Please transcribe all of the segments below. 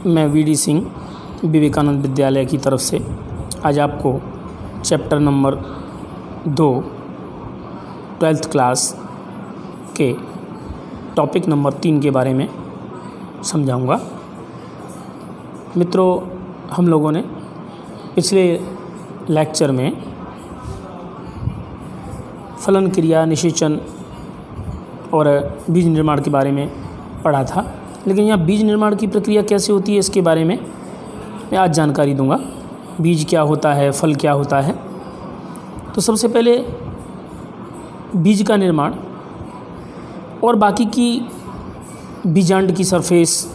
मैं वीडी सिंह विवेकानंद विद्यालय की तरफ से आज आपको चैप्टर नंबर 2 12th क्लास के टॉपिक नंबर 3 के बारे में समझाऊंगा। मित्रों, हम लोगों ने पिछले लेक्चर में फलन क्रिया, निषेचन और बीज निर्माण के बारे में पढ़ा था, लेकिन यहाँ बीज निर्माण की प्रक्रिया कैसे होती है इसके बारे में मैं आज जानकारी दूंगा। बीज क्या होता है, फल क्या होता है। तो सबसे पहले बीज का निर्माण और बाकी की बीजांड की सरफेस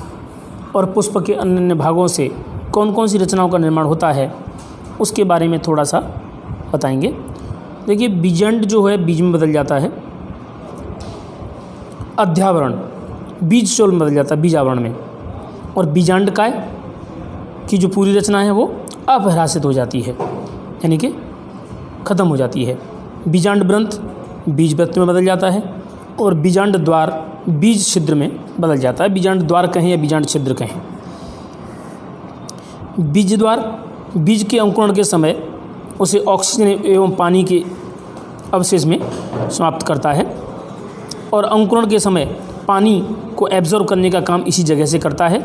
और पुष्प के अन्य भागों से कौन कौन सी रचनाओं का निर्माण होता है उसके बारे में थोड़ा सा बताएंगे। देखिए, बीजांड जो है बीज में बदल जाता है, अध्यावरण बीज चोल में बदल जाता है बीजावरण में, और बीजांड काय की जो पूरी रचना है वो अपभ्रासित हो जाती है, यानी कि ख़त्म हो जाती है। बीजांड ग्रंथ बीज वृत्त में बदल जाता है और बीजांड द्वार बीज छिद्र में बदल जाता है। बीजांड द्वार कहें या बीजांड छिद्र कहें। बीज द्वार बीज के अंकुरण के समय उसे ऑक्सीजन एवं पानी के अवशेष में समाप्त करता है और अंकुरण के समय पानी को एब्जॉर्ब करने का काम इसी जगह से करता है।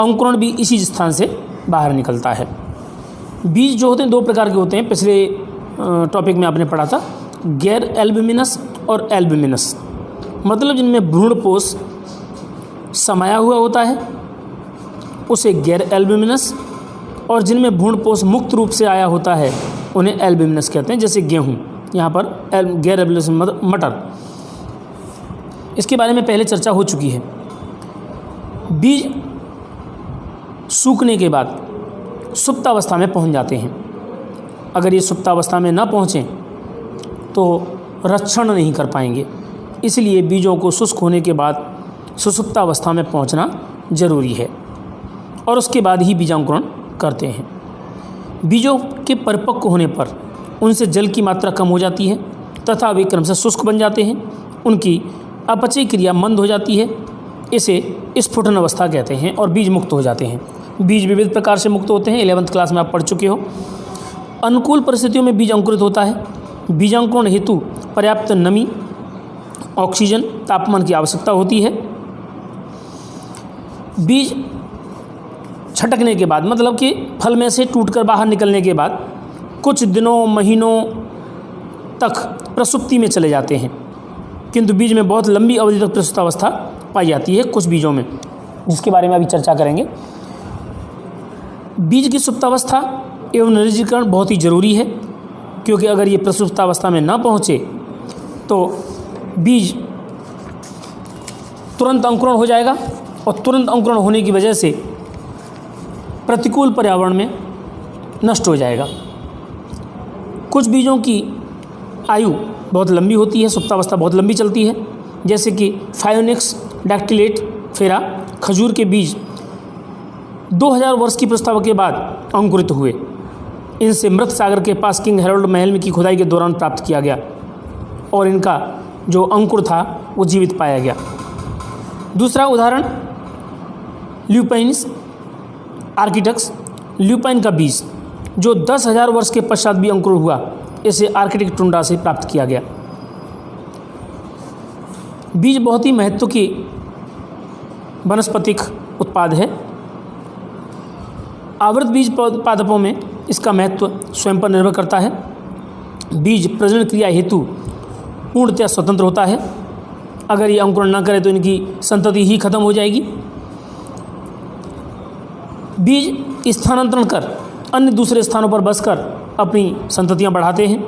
अंकुरण भी इसी स्थान से बाहर निकलता है। बीज जो होते हैं दो प्रकार के होते हैं, पिछले टॉपिक में आपने पढ़ा था, गैर एल्ब्यूमिनस और एल्ब्यूमिनस। मतलब जिनमें भ्रूणपोष समाया हुआ होता है उसे गैर एल्ब्यूमिनस, और जिनमें भ्रूणपोष मुक्त रूप से आया होता है उन्हें एल्ब्यूमिनस कहते हैं। जैसे गेहूँ, यहाँ पर गैर एल्ब्यूमिनस मटर, इसके बारे में पहले चर्चा हो चुकी है। बीज सूखने के बाद सुप्तावस्था में पहुंच जाते हैं। अगर ये सुप्तावस्था में ना पहुंचें तो रक्षण नहीं कर पाएंगे, इसलिए बीजों को शुष्क होने के बाद सुसुप्तावस्था में पहुंचना जरूरी है और उसके बाद ही बीजांकुरण करते हैं। बीजों के परिपक्व होने पर उनसे जल की मात्रा कम हो जाती है तथा वे क्रम से शुष्क बन जाते हैं। उनकी अपचय क्रिया मंद हो जाती है, इसे स्फुटन अवस्था कहते हैं, और बीज मुक्त हो जाते हैं। बीज विविध प्रकार से मुक्त होते हैं, 11th क्लास में आप पढ़ चुके हो। अनुकूल परिस्थितियों में बीज अंकुरित होता है। बीजांकुरण हेतु पर्याप्त नमी, ऑक्सीजन, तापमान की आवश्यकता होती है। बीज छटकने के बाद, मतलब कि फल में से टूटकर बाहर निकलने के बाद कुछ दिनों महीनों तक प्रसुप्ति में चले जाते हैं, किंतु बीज में बहुत लंबी अवधि तक प्रसुप्तावस्था पाई जाती है कुछ बीजों में, जिसके बारे में अभी चर्चा करेंगे। बीज की सुप्तावस्था एवं निर्जलीकरण बहुत ही ज़रूरी है, क्योंकि अगर ये प्रसुप्तावस्था में ना पहुँचे तो बीज तुरंत अंकुरण हो जाएगा और तुरंत अंकुरण होने की वजह से प्रतिकूल पर्यावरण में नष्ट हो जाएगा। कुछ बीजों की आयु बहुत लंबी होती है, सुप्तावस्था बहुत लंबी चलती है, जैसे कि फायोनिक्स, डैक्टिलेट, फेरा, खजूर के बीज 2000 वर्ष की प्रस्ताव के बाद अंकुरित हुए। इनसे मृत सागर के पास किंग हेरोल्ड महल में की खुदाई के दौरान प्राप्त किया गया और इनका जो अंकुर था वो जीवित पाया गया। दूसरा उदाहरण ल्यूपाइन्स आर्किटेक्स, ल्यूपाइन का बीज जो 10,000 वर्ष के पश्चात भी अंकुर हुआ, इसे आर्किटिक टुंड्रा से प्राप्त किया गया। बीज बहुत ही महत्व की वनस्पतिक उत्पाद है। आवृत बीज पादपों में इसका महत्व स्वयं पर निर्भर करता है। बीज प्रजनन क्रिया हेतु पूर्णतया स्वतंत्र होता है। अगर ये अंकुरण न करे तो इनकी संतति ही खत्म हो जाएगी। बीज स्थानांतरण कर अन्य दूसरे स्थानों पर बसकर अपनी संततियां बढ़ाते हैं।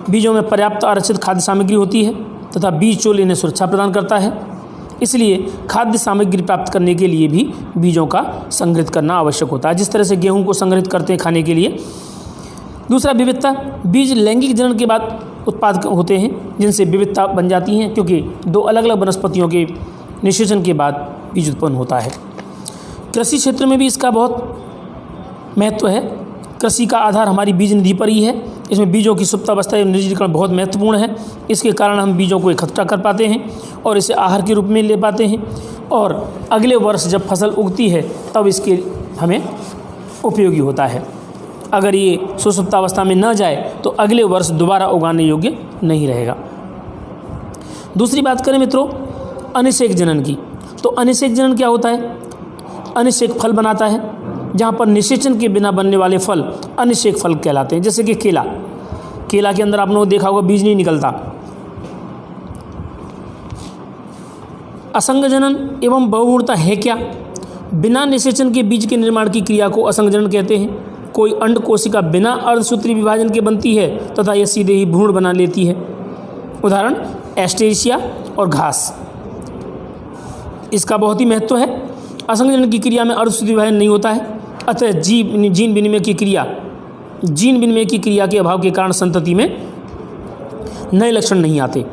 बीजों में पर्याप्त आरक्षित खाद्य सामग्री होती है तथा बीज चोल इन्हें सुरक्षा प्रदान करता है, इसलिए खाद्य सामग्री प्राप्त करने के लिए भी बीजों का संग्रहित करना आवश्यक होता है, जिस तरह से गेहूं को संग्रहित करते हैं खाने के लिए। दूसरा विविधता, बीज लैंगिक जनन के बाद उत्पाद होते हैं जिनसे विविधता बन जाती हैं, क्योंकि दो अलग अलग वनस्पतियों के निषेचन के बाद बीज उत्पन्न होता है। कृषि क्षेत्र में भी इसका बहुत महत्व है। कृषि का आधार हमारी बीज निधि पर ही है, इसमें बीजों की सुप्तावस्था एवं निर्जलीकरण बहुत महत्वपूर्ण है। इसके कारण हम बीजों को इकट्ठा कर पाते हैं और इसे आहार के रूप में ले पाते हैं, और अगले वर्ष जब फसल उगती है तब इसके हमें उपयोगी होता है। अगर ये सुसुप्तावस्था में न जाए तो अगले वर्ष दोबारा उगाने योग्य नहीं रहेगा। दूसरी बात करें मित्रों अनिषेक जनन की, तो अनिषेक जनन क्या होता है? अनिषेक फल बनाता है, जहाँ पर निषेचन के बिना बनने वाले फल अनिषेक फल कहलाते हैं। जैसे कि केला के अंदर आपने देखा होगा बीज नहीं निकलता। असंग जनन एवं बहुभ्रूणता है क्या? बिना निषेचन के बीज के निर्माण की क्रिया को असंग जनन कहते हैं। कोई अंड कोशिका बिना अर्धसूत्री विभाजन के बनती है तथा यह सीधे ही भ्रूण बना लेती है। उदाहरण एस्टेरिशिया और घास। इसका बहुत ही महत्व है। असंग जनन की क्रिया में अर्धसूत्री विभाजन नहीं होता है, अतः जीन विनिमय की क्रिया के अभाव के कारण संतति में नए लक्षण नहीं आते।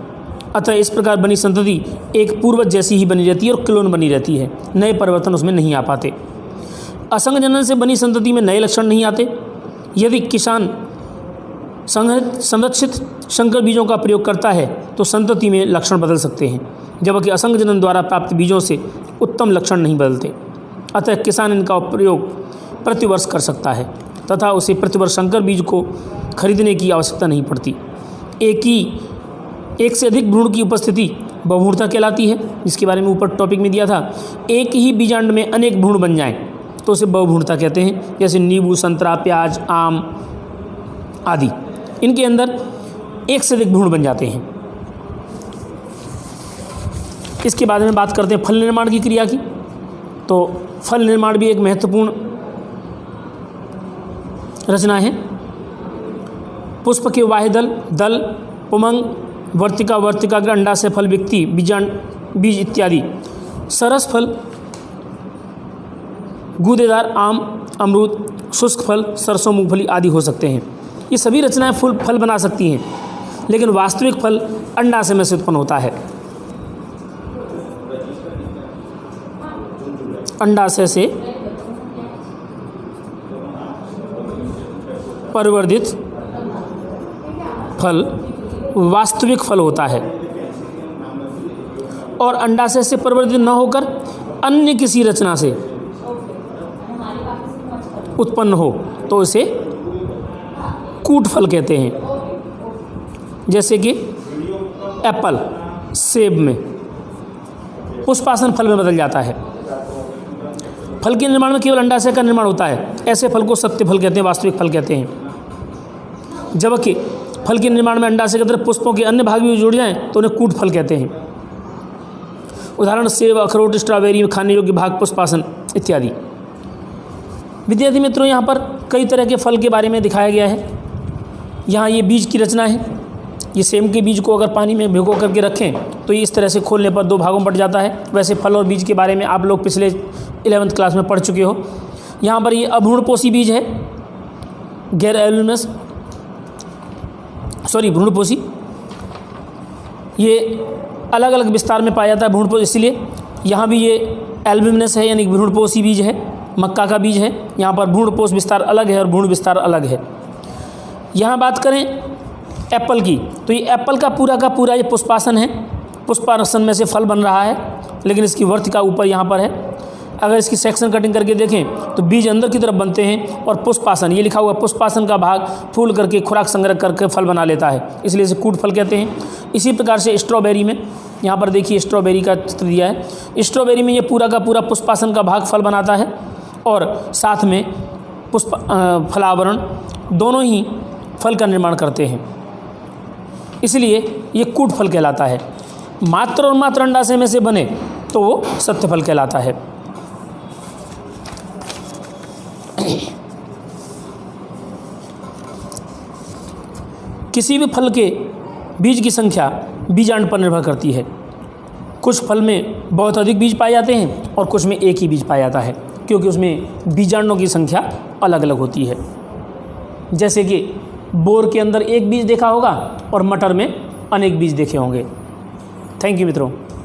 अतः इस प्रकार बनी संतति एक पूर्वज जैसी ही बनी रहती है और क्लोन बनी रहती है, नए परिवर्तन उसमें नहीं आ पाते। असंग जनन से बनी संतति में नए लक्षण नहीं आते। यदि किसान संरक्षित संकर बीजों का प्रयोग करता है तो संतति में लक्षण बदल सकते हैं, जबकि असंग जनन द्वारा प्राप्त बीजों से उत्तम लक्षण नहीं बदलते। अतः किसान इनका प्रयोग प्रतिवर्ष कर सकता है तथा उसे प्रतिवर्ष संकर बीज को खरीदने की आवश्यकता नहीं पड़ती। एक से अधिक भ्रूण की उपस्थिति बहुभ्रूणता कहलाती है, जिसके बारे में ऊपर टॉपिक में दिया था। एक ही बीजांड में अनेक भ्रूण बन जाएं तो उसे बहुभ्रूणता कहते हैं। जैसे नींबू, संतरा, प्याज, आम आदि, इनके अंदर एक से अधिक भ्रूण बन जाते हैं। इसके बाद में बात करते हैं फल निर्माण की क्रिया की। तो फल निर्माण भी एक महत्वपूर्ण रचना है। पुष्प के वाह्य दल, पुमंग, वर्तिकाग्र, अंडाशय फल, विक्ति, बीज इत्यादि। सरस फल गूदेदार आम, अमरूद, शुष्क फल, सरसों, मूंगफली आदि हो सकते हैं। ये सभी रचनाएं फल बना सकती हैं, लेकिन वास्तविक फल अंडाशय में से उत्पन्न होता है। अंडाशय से परिवर्धित फल वास्तविक फल होता है, और अंडाशय से परिवर्तित न होकर अन्य किसी रचना से उत्पन्न हो तो इसे कूट फल कहते हैं। जैसे कि एप्पल, सेब में पुष्पासन फल में बदल जाता है। फल के निर्माण में केवल अंडाशय का निर्माण होता है, ऐसे फल को सत्य फल कहते हैं, वास्तविक फल कहते हैं। जबकि फल के निर्माण में अंडाशय की तरफ पुष्पों के अन्य भाग भी जुड़ जाएं तो उन्हें कूट फल कहते हैं। उदाहरण सेब, अखरोट, स्ट्रॉबेरी में खाने योग्य भाग, पुष्पासन इत्यादि। विद्यार्थी मित्रों, यहाँ पर कई तरह के फल के बारे में दिखाया गया है। यहाँ ये बीज की रचना है। ये सेम के बीज को अगर पानी में भिगो करके रखें तो ये इस तरह से खोलने पर दो भागों में बट जाता है। वैसे फल और बीज के बारे में आप लोग पिछले 11वीं क्लास में पढ़ चुके हो। यहाँ पर ये अभ्रूणपोषी बीज है, गैर एल्ब्यूमिनस, भ्रूणपोषी। ये अलग अलग विस्तार में पाया जाता है भ्रूणपोषी, इसलिए यहाँ भी ये एल्ब्यूमिनस है, यानी भ्रूणपोषी बीज है, मक्का का बीज है। यहाँ पर भ्रूणपोष विस्तार अलग है और भ्रूण विस्तार अलग है। यहाँ बात करें एप्पल की, तो ये एप्पल का पूरा ये पुष्पासन है। पुष्पासन में से फल बन रहा है, लेकिन इसकी वर्तिका ऊपर यहाँ पर है। अगर इसकी सेक्शन कटिंग करके देखें तो बीज अंदर की तरफ बनते हैं और पुष्पासन, ये लिखा हुआ पुष्पासन का भाग फूल करके खुराक संग्रह करके फल बना लेता है, इसलिए इसे कूट फल कहते हैं। इसी प्रकार से स्ट्रॉबेरी में, यहाँ पर देखिए स्ट्रॉबेरी का चित्र दिया है। स्ट्रॉबेरी में ये पूरा का पूरा पुष्पासन का भाग फल बनाता है और साथ में फलावरण दोनों ही फल का निर्माण करते हैं, इसलिए ये कूट फल कहलाता है। मात्र और मात्र अंडाशय में से बने तो वो सत्य फल कहलाता है। किसी भी फल के बीज की संख्या बीजांड पर निर्भर करती है। कुछ फल में बहुत अधिक बीज पाए जाते हैं और कुछ में एक ही बीज पाया जाता है, क्योंकि उसमें बीजांडों की संख्या अलग अलग होती है। जैसे कि बोर के अंदर एक बीज देखा होगा और मटर में अनेक बीज देखे होंगे। थैंक यू मित्रों।